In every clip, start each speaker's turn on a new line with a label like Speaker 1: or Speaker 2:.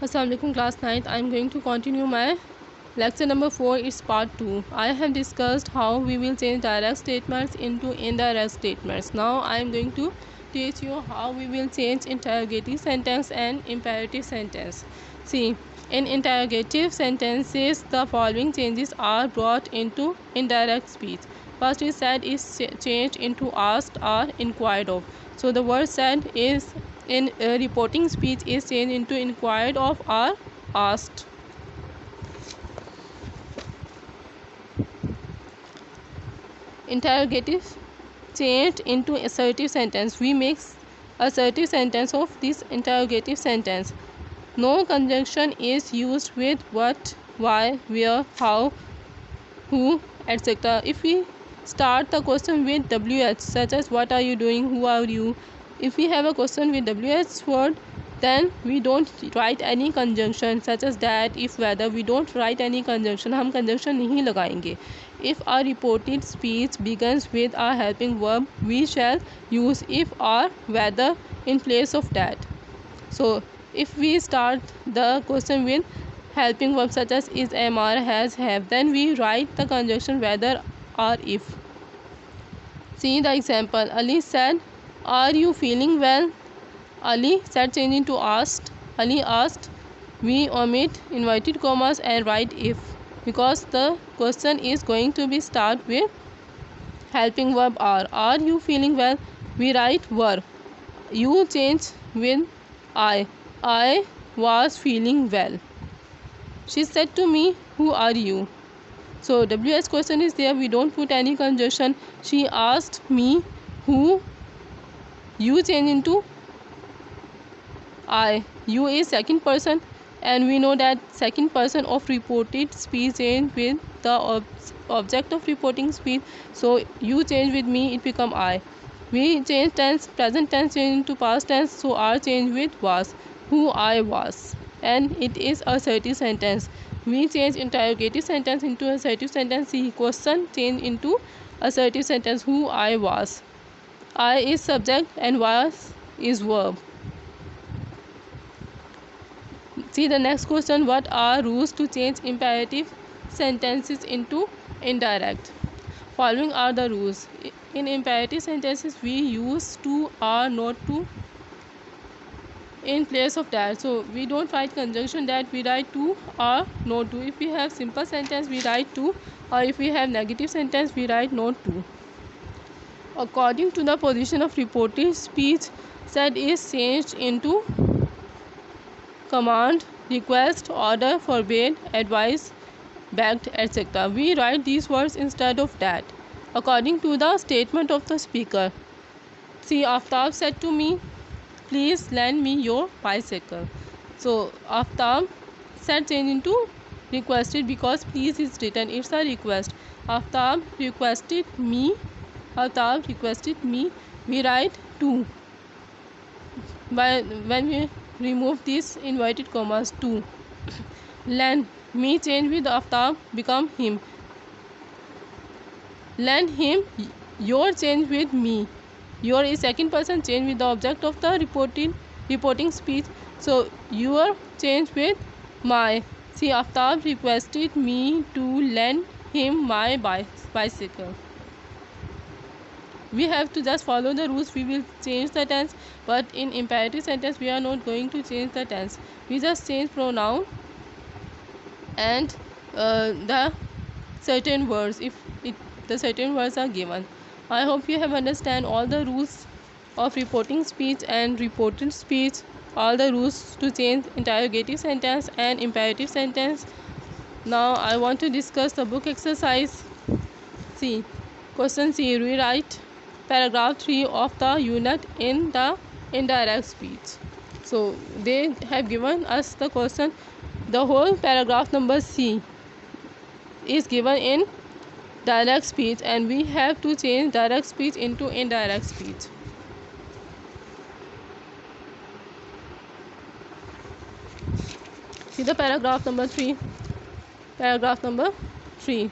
Speaker 1: Assalamualaikum class 9th. I am going to continue my lecture number 4. It's part 2. I have discussed how we will change direct statements into indirect statements. Now I am going to teach you how we will change interrogative sentence and imperative sentence. See, in interrogative sentences the following changes are brought into indirect speech. First is said is changed into asked or inquired of. So the word said is in reporting speech is changed into inquired of or asked. Interrogative changed into assertive sentence. We make assertive sentence of this interrogative sentence. No conjunction is used with what, why, where, how, who, etc. If we start the question with WH, such as what are you doing, who are you, if we have a question with WH word, then we don't write any conjunction such as that, if, whether. We don't write any conjunction, हम conjunction नहीं लगाएंगे. If our reported speech begins with a helping verb, we shall use if or whether in place of that. So if we start the question with helping verb such as is, am, are, has, have, then we write the conjunction whether or if. See the example. Ali said, are you feeling well? Ali said changing to asked. Ali asked. We omit inverted commas and write if, because the question is going to be start with helping verb are. Are you feeling well? We write were. You change with I. I was feeling well. She said to me, who are you? So WH question is there, we don't put any conjunction. She asked me who. You change into I. You is second person, and we know that second person of reported speech change with the object of reporting speech. So you change with me, it become I. We change tense, present tense change into past tense, so are change with was, who I was, and it is assertive sentence. We change interrogative sentence into assertive sentence. See, question change into assertive sentence, who I was. I is subject and was is verb. See the next question. What are rules to change imperative sentences into indirect? Following are the rules. In imperative sentences we use to, are, not to in place of that. So we don't write conjunction that, we write to or not to. If we have simple sentence we write to, or if we have negative sentence we write not to. According to the position of reported speech, said is changed into command, request, order, forbade, advice, begged, etc. We write these words instead of that. According to the statement of the speaker. See, Aftab said to me, please lend me your bicycle. So Aftab said change into requested, because please is written, it's a request. Aftab requested me. Aftab requested me. We write to. When we remove these inverted commas, to. Lend me change with Aftab become him. Lend him. Your change with me. Your is second person change with the object of the reporting speech. So your change with my. See, Aftab requested me to lend him my bicycle. We have to just follow the rules. We will change the tense, but in imperative sentence we are not going to change the tense. We just change pronoun and the certain words if the certain words are given. I hope you have understand all the rules of reporting speech and reported speech, all the rules to change interrogative sentence and imperative sentence. Now I want to discuss the book exercise. See, question C, rewrite paragraph 3 of the unit in the indirect speech. So they have given us the question. The whole paragraph number C is given in direct speech, and we have to change direct speech into indirect speech. See the paragraph number 3. Paragraph number 3.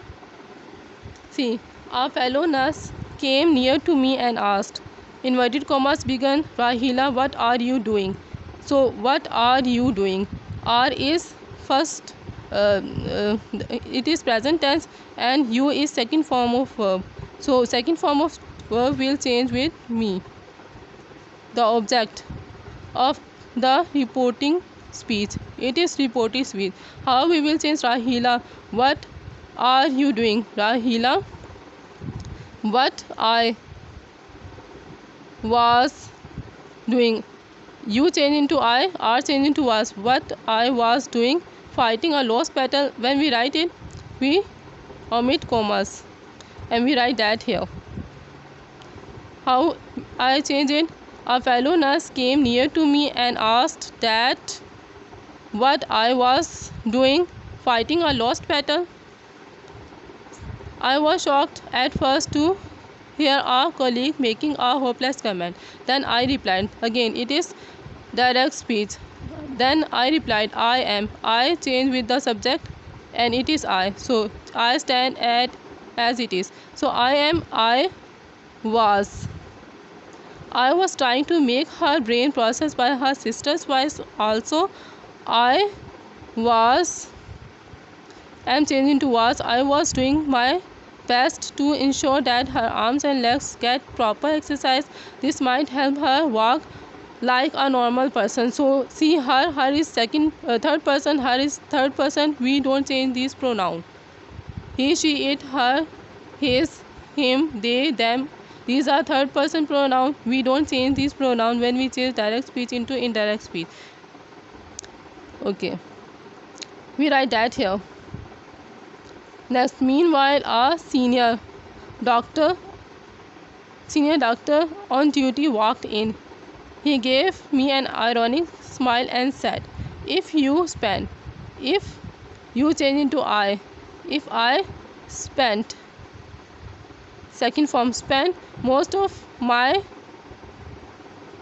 Speaker 1: See, a fellow nurse came near to me and asked, inverted commas began, Rahila, what are you doing? So what are you doing? R is first, it is present tense, and you is second form of verb. So second form of verb will change with me, the object of the reporting speech. It is reporting speech. How we will change? Rahila, what are you doing? Rahila, what I was doing. You change into I, R change into was. What I was doing, fighting a lost battle. When we write it, we omit commas and we write that here. How I change it? A fellow nurse came near to me and asked that what I was doing, fighting a lost battle. I was shocked at first to hear a colleague making a hopeless comment. Then I replied. Again, it is direct speech. Then I replied, I am. I change with the subject and it is I. So I stand at as it is. So I am, I was. I was trying to make her brain process by her sister's voice. Also, I was am changing to was. I was doing my best to ensure that her arms and legs get proper exercise. This might help her walk like a normal person. So see, her is third person, her is third person. We don't change these pronoun. He, she, it, her, his, him, they, them. These are third person pronoun. We don't change these pronoun when we change direct speech into indirect speech. Okay, we write that here. Next, meanwhile, a doctor senior doctor on duty walked in. He gave me an ironic smile and said, if you change into I, if I spent, second form spent, most of my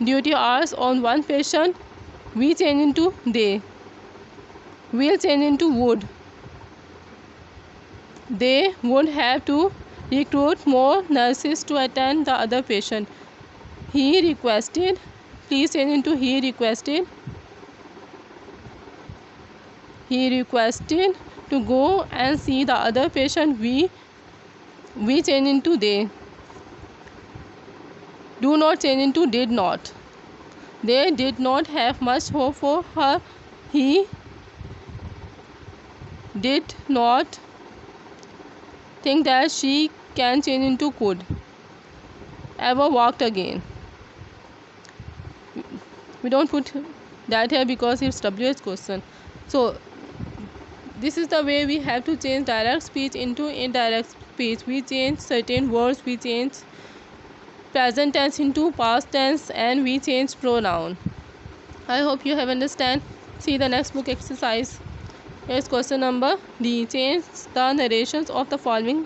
Speaker 1: duty hours on one patient, we change into they, will change into would. They would have to recruit more nurses to attend the other patient. He requested, please change into he requested. He requested to go and see the other patient. We change into they. Do not change into did not. They did not have much hope for her. He did not think that she can change into could ever walked again. We don't put that here because it's WH question. So this is the way we have to change direct speech into indirect speech. We change certain words, we change present tense into past tense, and we change pronoun. I hope you have understand. See the next book exercise. Here's question number D. Change the narrations of the following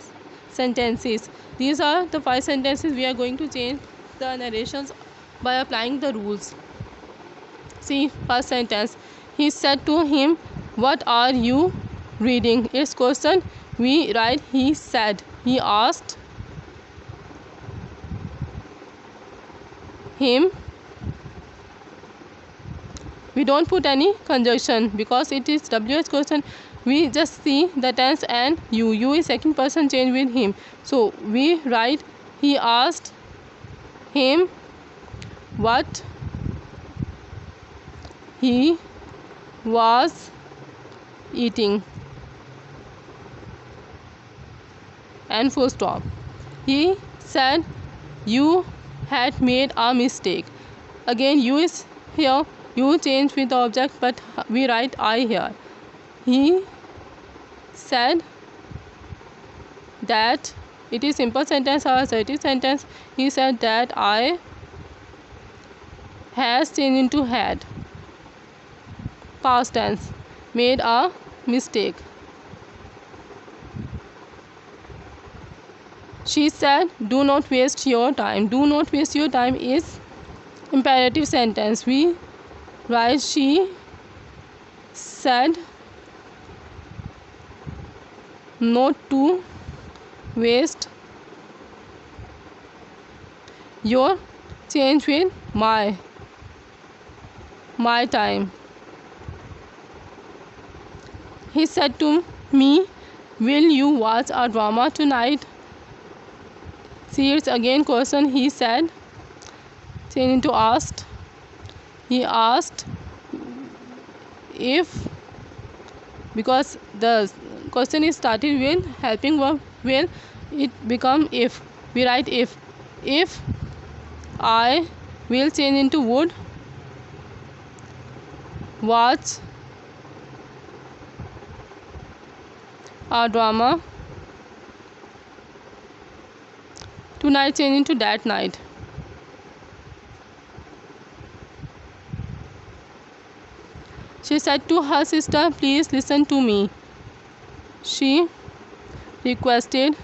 Speaker 1: sentences. These are the 5 sentences. We are going to change the narrations by applying the rules. See, first sentence. He said to him, what are you reading? It's question. We write he said. He asked him. We don't put any conjunction because it is WH question. We just see the tense and you. You is second person change with him. So we write he asked him what he was eating. And full stop. He said you had made a mistake. Again, you is here. You change with the object, but we write I here. He said that, it is simple sentence or assertive sentence. He said that I has changed into had. Past tense, made a mistake. She said, do not waste your time. Do not waste your time is imperative sentence. We write she said not to waste your change with my time. He said to me, will you watch a drama tonight? See, it's again question. He said, change into asked. He asked if, because the question is started with helping verb, will it become if. We write if I will change into would watch a drama tonight, change into that night. She said to her sister, please listen to me. She requested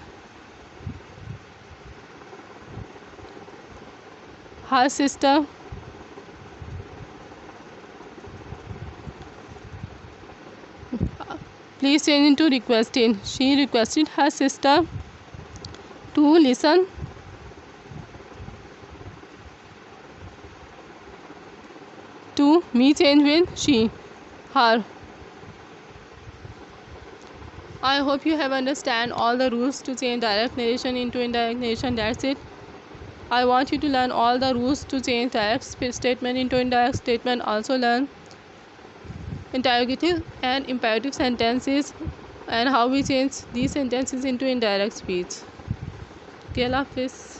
Speaker 1: her sister please change into requested. She requested her sister to listen to me, change with she, her. I hope you have understand all the rules to change direct narration into indirect narration. That's it. I want you to learn all the rules to change direct statement into indirect statement. Also learn interrogative and imperative sentences and how we change these sentences into indirect speech. Okay, Allah Hafiz.